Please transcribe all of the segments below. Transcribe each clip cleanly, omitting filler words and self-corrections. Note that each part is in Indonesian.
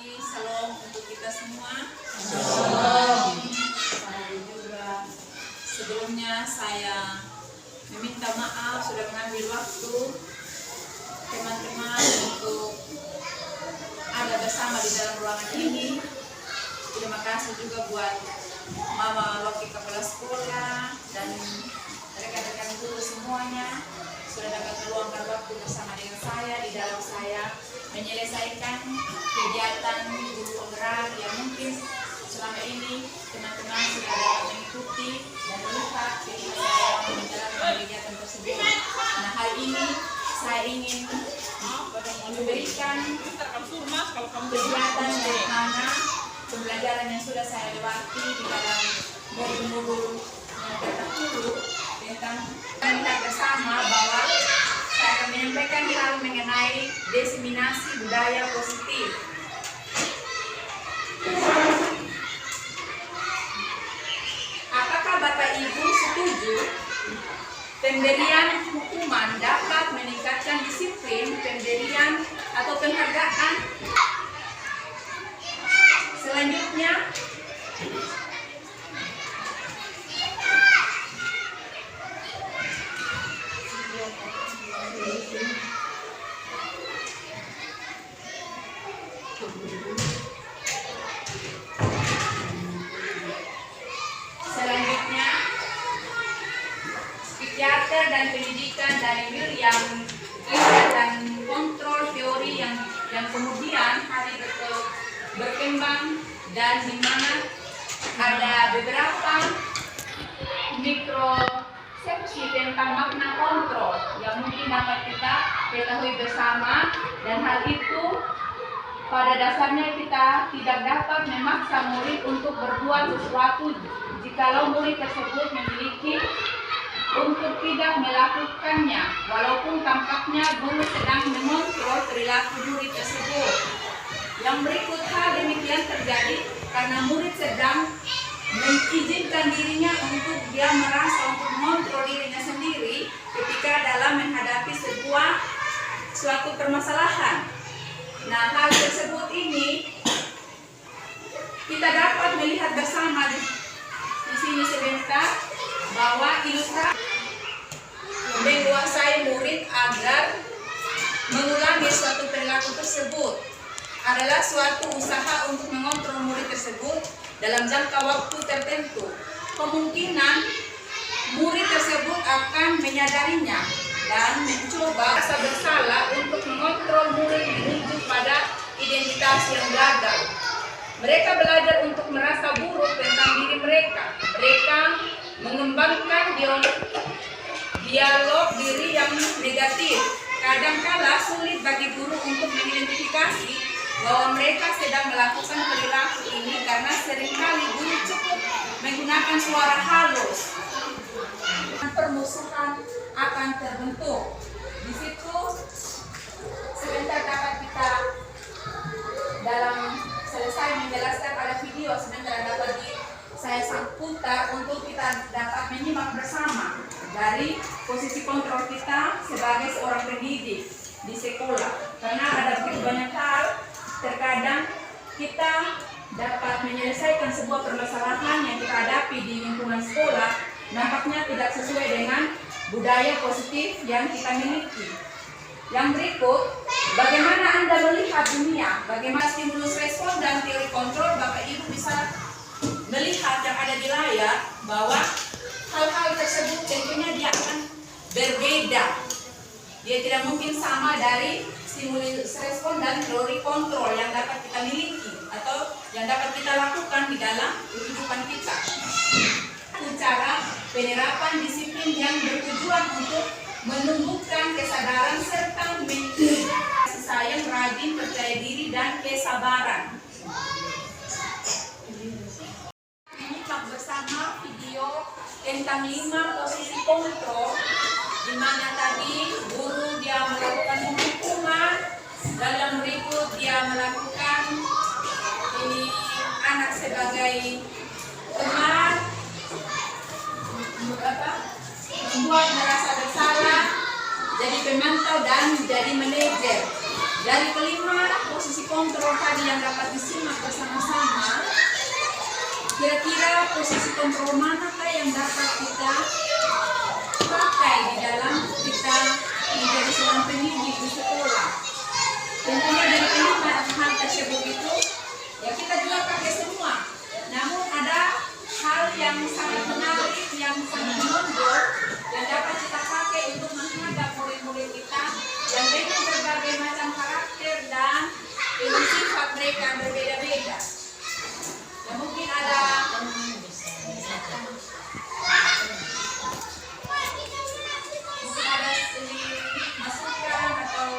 pagi, salam untuk kita semua. Salam. Saya juga sebelumnya saya meminta maaf sudah mengambil waktu teman-teman untuk ada bersama di dalam ruangan ini. Terima kasih juga buat Mama Wakil Kepala Sekolah dan rekan-rekan guru semuanya sudah dapat meluangkan waktu bersama dengan saya di dalam saya menyelesaikan kegiatan guru penggerak yang mungkin selama ini teman-teman sudah dapat mengikuti dan melihat ketika saya menjalankan kegiatan tersebut. Nah, hari ini saya ingin memberikan kegiatan dari mana pembelajaran yang sudah saya lewati di dalam modul-modul yang terdahulu tentang kita bersama bahwa saya akan menyampaikan hal mengenai diseminasi budaya positif. Apakah Bapak Ibu setuju pemberian hukuman dapat meningkatkan disiplin, pemberian atau penghargaan? Selanjutnya, psikiater dan pendidikan dari William dan kontrol teori yang kemudian hari berkembang dan di mana ada beberapa mikrosepsi tentang makna kontrol yang mungkin dapat kita ketahui bersama, dan hal itu pada dasarnya kita tidak dapat memaksa murid untuk berbuat sesuatu jikalau murid tersebut memiliki untuk tidak melakukannya, walaupun tampaknya guru sedang mengontrol perilaku murid tersebut. Yang berikut hal demikian terjadi karena murid sedang mengizinkan dirinya untuk dia merasa untuk mengontrol dirinya sendiri ketika dalam menghadapi suatu permasalahan. Nah, hal tersebut ini kita dapat melihat bersama di sini sebentar bahwa ilustrasi menguasai murid agar mengulangi suatu perilaku tersebut adalah suatu usaha untuk mengontrol murid tersebut dalam jangka waktu tertentu. Kemungkinan murid tersebut akan menyadarinya dan mencoba rasa bersalah untuk mengontrol murid menuju pada identitas yang gagal. Mereka belajar untuk merasa buruk tentang diri mereka. Mereka mengembangkan dialog diri yang negatif. Kadangkala sulit bagi guru untuk mengidentifikasi bahwa mereka sedang melakukan perilaku ini karena seringkali guru cukup menggunakan suara halus. Permusuhan akan terbentuk. Di situ sebentar dapat kita dalam selesai menjelaskan ada video sebentar dapat saya putar untuk kita dapat menyimak bersama dari posisi kontrol kita sebagai seorang pendidik di sekolah, karena ada begitu banyak hal. Terkadang kita dapat menyelesaikan sebuah permasalahan yang kita hadapi di lingkungan sekolah nampaknya tidak sesuai dengan budaya positif yang kita miliki. Yang berikut, bagaimana Anda melihat dunia, bagaimana stimulus respon dan teori kontrol. Bapak Ibu bisa melihat yang ada di layar bahwa hal-hal tersebut tentunya dia akan berbeda. Dia tidak mungkin sama dari stimulus respon dan teori kontrol yang dapat kita miliki atau yang dapat kita lakukan di dalam kehidupan kita. Cara penerapan disiplin yang bertujuan untuk menumbuhkan kesadaran serta kasih sayang, rajin, percaya diri, dan kesabaran. Menyimak bersama video tentang 5 posisi kontrol, di mana tadi guru dia melakukan hukuman, dalam berikut dia melakukan ini anak sebagai teman, membuat merasa bersalah, jadi pemantau dan jadi manajer. Dari kelima posisi kontrol tadi yang dapat disimak bersama-sama, kira-kira posisi kontrol manakah yang dapat kita pakai di dalam kita menjadi seorang pendidik di sekolah? Tentunya dari kelima hal tersebut itu ya kita juga pakai semua. Namun ada hal yang sangat menarik, yang sangat menonjol yang dapat kita pakai untuk menghadap murid-murid kita yang dengan berbagai macam karakter dan sifat mereka yang berbeda-beda. Ya, mungkin ada masukan atau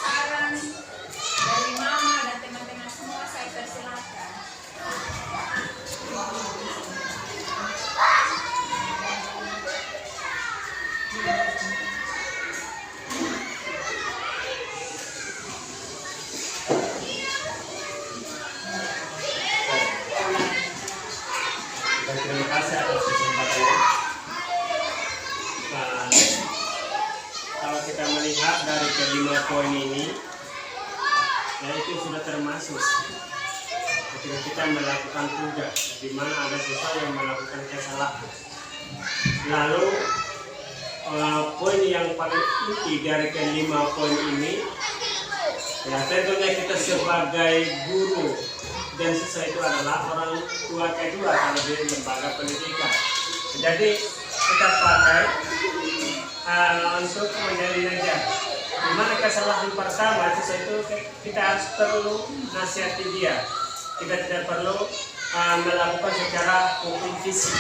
saran dari mama dan teman-teman semua, saya persilakan. Dan terima kasih atas kesempatannya. Nah, kalau kita melihat dari kelima poin ini, ya itu sudah termasuk ketika kita melakukan tugas di mana ada siswa yang melakukan kesalahan. Lalu poin yang paling inti dari kelima poin ini, ya tentunya kita sebagai guru dan siswa itu adalah orang tua kedua kalau di lembaga pendidikan. Jadi kita pakai untuk menjadi najar. Dimana kesalahan pertama siswa itu kita harus perlu nasihati dia. Kita tidak perlu melakukan secara hukum fisik.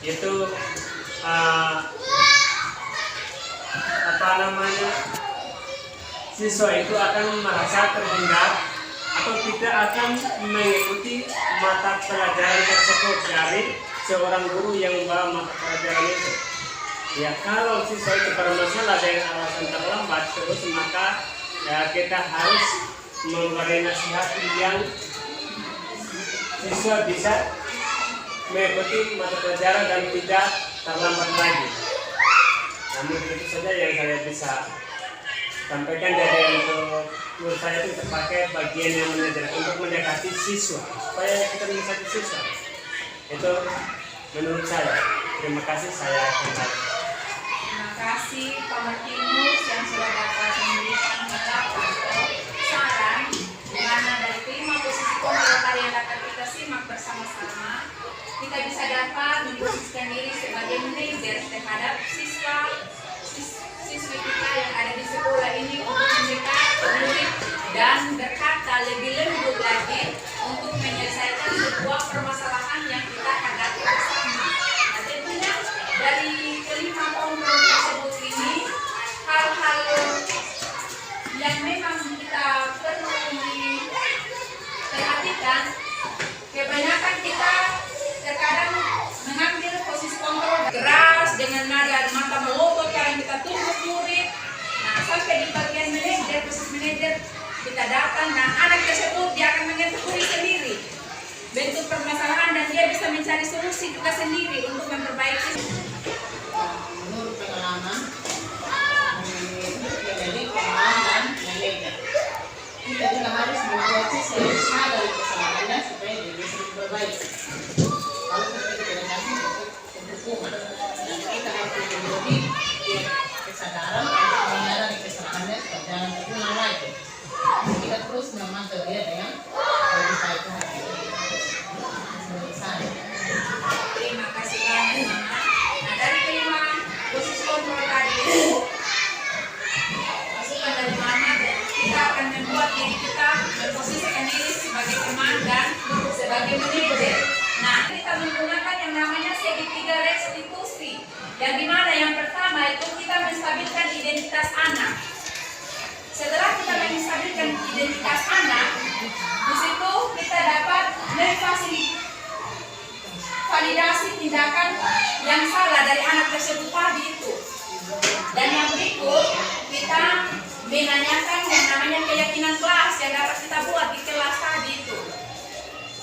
Itu siswa itu akan merasa terhindar atau tidak akan mengikuti mata pelajaran tersebut dari seorang guru yang membawa mata pelajaran itu. Ya kalau siswa itu bermasalah dengan alasan terlambat terus, maka ya, kita harus memberi nasihat yang siswa bisa mengikuti mata pelajaran dan tidak terlambat lagi. Namun itu saja yang saya bisa sampaikan. Dari untuk menurut saya itu terpakai bagian yang mengajar untuk mendekati siswa supaya kita mendekati siswa. Itu menurut saya. Terima kasih, saya kembali. Terima kasih Pak Martinus yang sudah dapat memberikan pendapat atau saran di mana dari kelima posisi kontrol tadi yang dapat kita simak bersama-sama, kita bisa dapat memposisikan diri sebagai manajer terhadap siswi kita yang ada di sekolah ini untuk mendekat murid dan berkata lebih lembut lagi untuk menyelesaikan sebuah permasalahan yang kita hadapi bersama. Nah, tentunya dari kelima kontrol tersebut ini hal-hal yang memang kita perlu diperhatikan. Kebanyakan kita terkadang mengambil posisi kontrol keras dengan nada mata melotot karena kita tuntut murid. Nah, sampai di bagian manajer, posisi manajer kita datang, nah anak tersebut dia akan mengetahui sendiri bentuk permasalahan dan dia bisa mencari solusi kita sendiri untuk memperbaiki. Menurut pengalaman menjadi pengalaman manajer, kita juga harus membuat siswa sadar kesalahannya supaya dia bisa diperbaiki. Kalau kita tidak kasih hukuman, dan kita harus memberi kesadaran untuk menyadari kesalahannya supaya jangan terulang lagi. Kita terus memantau dia dengan lebih baik lagi. Menurut saya. Terima kasih banyak Mama. Nah, dari kelima posisi kontrol tadi masukan dari Mama, kita akan membuat diri kita memposisikan diri sebagai teman dan sebagai manajer. Nah, kita menggunakan yang namanya segitiga restitusi, yang dimana yang pertama itu kita menstabilkan identitas anak. Setelah kita menstabilkan identitas anak, di situ kita dapat memvalidasi tindakan yang salah dari anak tersebut tadi itu. Dan yang berikut kita menanyakan yang namanya keyakinan kelas yang dapat kita buat di kelas tadi itu.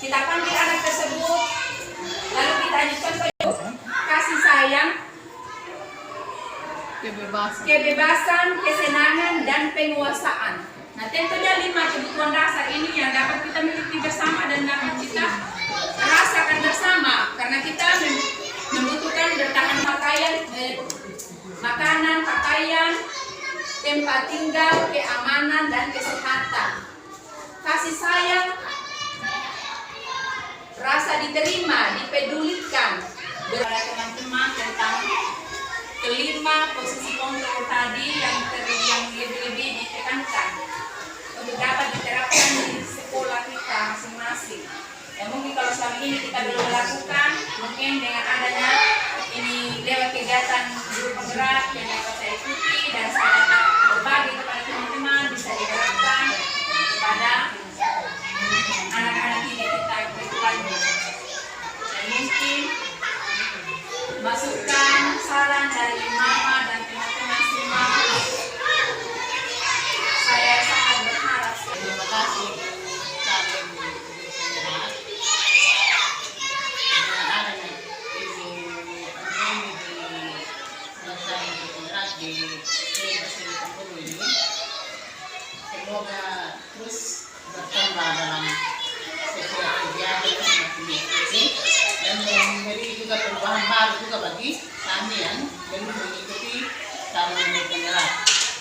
Kita panggil anak tersebut, lalu kita ajukan kasih sayang, kebebasan, kesenangan, dan penguasaan. Nah, tentunya 5 kebutuhan dasar ini yang dapat kita miliki bersama dan dapat kita rasakan bersama karena kita membutuhkan bertahan makanan, pakaian, tempat tinggal, keamanan dan kesehatan. Kasih sayang, rasa diterima, dipedulikan. Kepada teman-teman tentang kelima posisi kontrol tadi yang lebih-lebih ditekankan untuk dapat diterapkan di sekolah kita masing-masing. Ya, mungkin kalau selama ini kita belum melakukan, mungkin dengan adanya ini lewat kegiatan guru penggerak yang dapat saya ikuti dan saya dapat berbagi kepada teman-teman bisa diterapkan kepada anak-anak ini kita kebetulan. Dan mungkin masukan saran dari mama dan teman-teman semua, saya sangat berharap. Terima kasih saling bersemangat. Dengan adanya ini selesai bergerak di Presiden Kampung ini, semoga terus berkembang dalam setiap kegiatan yang semakin diikuti dan memberi juga perubahan baru juga bagi kami yang belum mengikuti cara bergerak.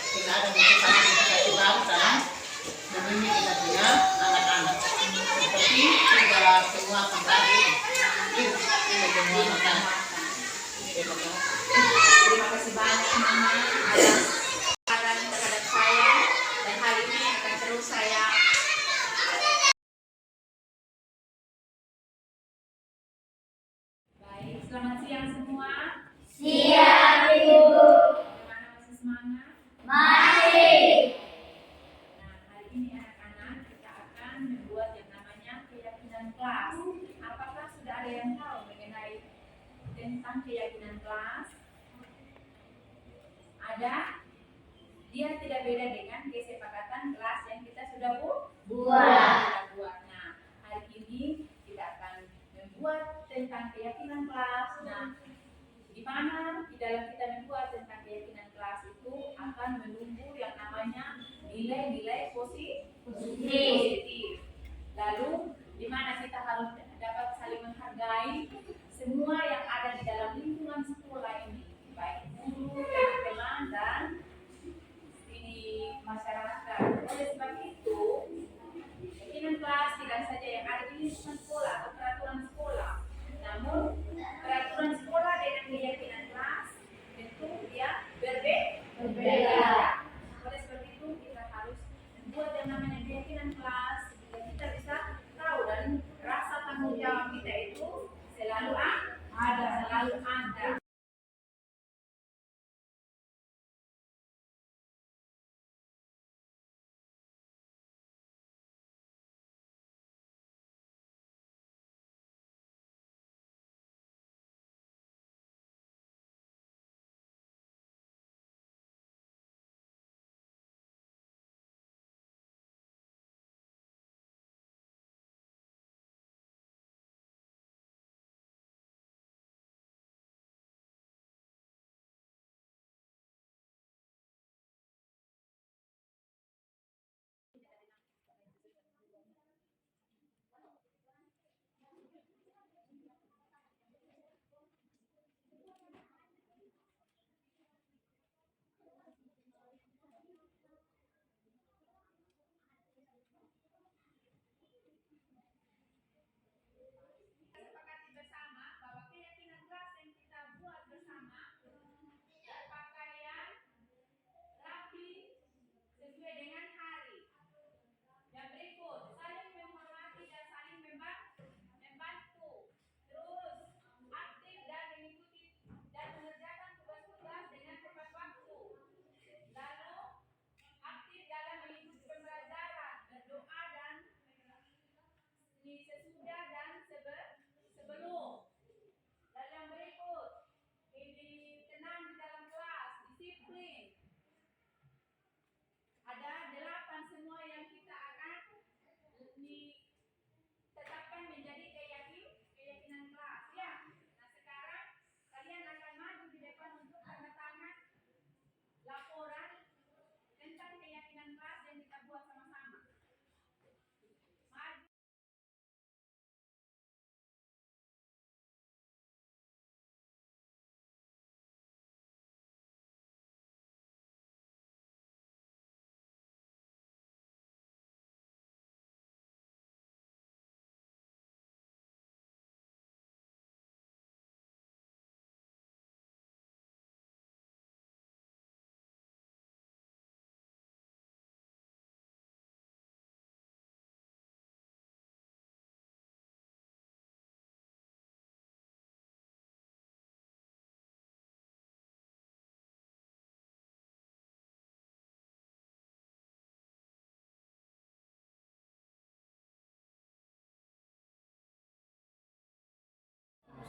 Tidak ada motivasi baru dalam membimbing kita punya anak-anak. Seperti juga semua tadi, semua makan. Terima kasih banyak Mama atas saran terhadap saya dan hal ini akan terus saya baik. Selamat siang semua. Siap, Ibu. Bagaimana, masih semangat? Masih. Nah, hari ini anak-anak kita akan membuat yang namanya keyakinan kelas. Apakah sudah ada yang tahu mengenai tentang keyakinan kelas? Ada? Dia tidak beda dengan kesepakatan kelas yang kita sudah Buat. Nah, hari ini kita akan membuat tentang keyakinan kelas. Nah, di mana di dalam kita membuat tentang keyakinan kelas itu akan menumbuh yang namanya nilai-nilai positif. Lalu di mana kita harus dapat saling menghargai semua yang ada di dalam lingkungan sekolah ini, baik guru, teman-teman dan ini masyarakat. Oleh sebab itu, keyakinan kelas tidak saja yang ada di lingkungan sekolah atau peraturan sekolah, namun peraturan sekolah dengan keyakinan kelas tentu dia berbeda. Oleh sebab itu kita harus membuat yang namanya keyakinan kelas sehingga kita bisa tahu dan rasa tanggung jawab kita itu selalu ada. Sepakati bersama bahwa keyakinan kelas yang kita buat bersama pakaian rapi sesuai dengan hari. Yang berikut, saling menghormati dan saling membantu. Terus, aktif dan mengikuti dan mengerjakan tugas-tugas dengan tepat waktu. Lalu, aktif dalam mengikuti pembelajaran, berdoa dan sesudah dan sebelum. Lalu yang berikut, ini tenang di dalam kelas, disiplin. Ada 8 semua yang kita akan ditetapkan menjadi keyakinan kelas ya. Nah, sekarang kalian akan maju di depan untuk tanda tangan laporan tentang keyakinan kelas yang kita buat sama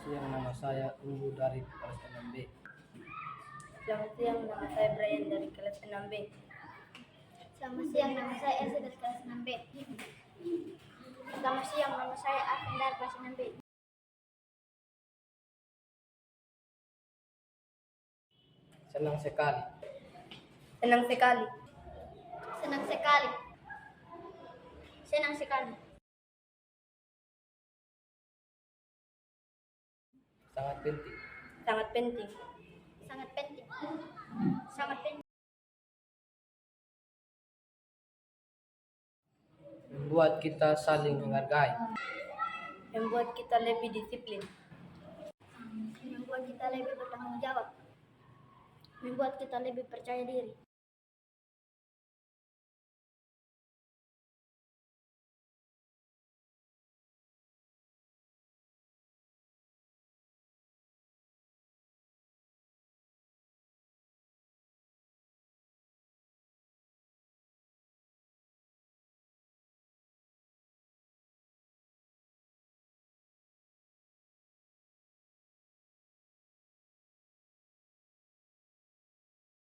siang, nama saya Unggu dari kelas 6B. Selamat siang, nama saya Brian dari kelas 6B. Selamat siang, nama saya Elsa dari kelas 6B. Selamat siang, nama saya Arvin dari kelas 6B. Senang sekali. Senang sekali. Senang sekali. Senang sekali. Sangat penting. Sangat penting. Sangat penting. Sangat penting. Membuat kita saling menghargai. Membuat kita lebih disiplin. Membuat kita lebih bertanggung jawab. Membuat kita lebih percaya diri.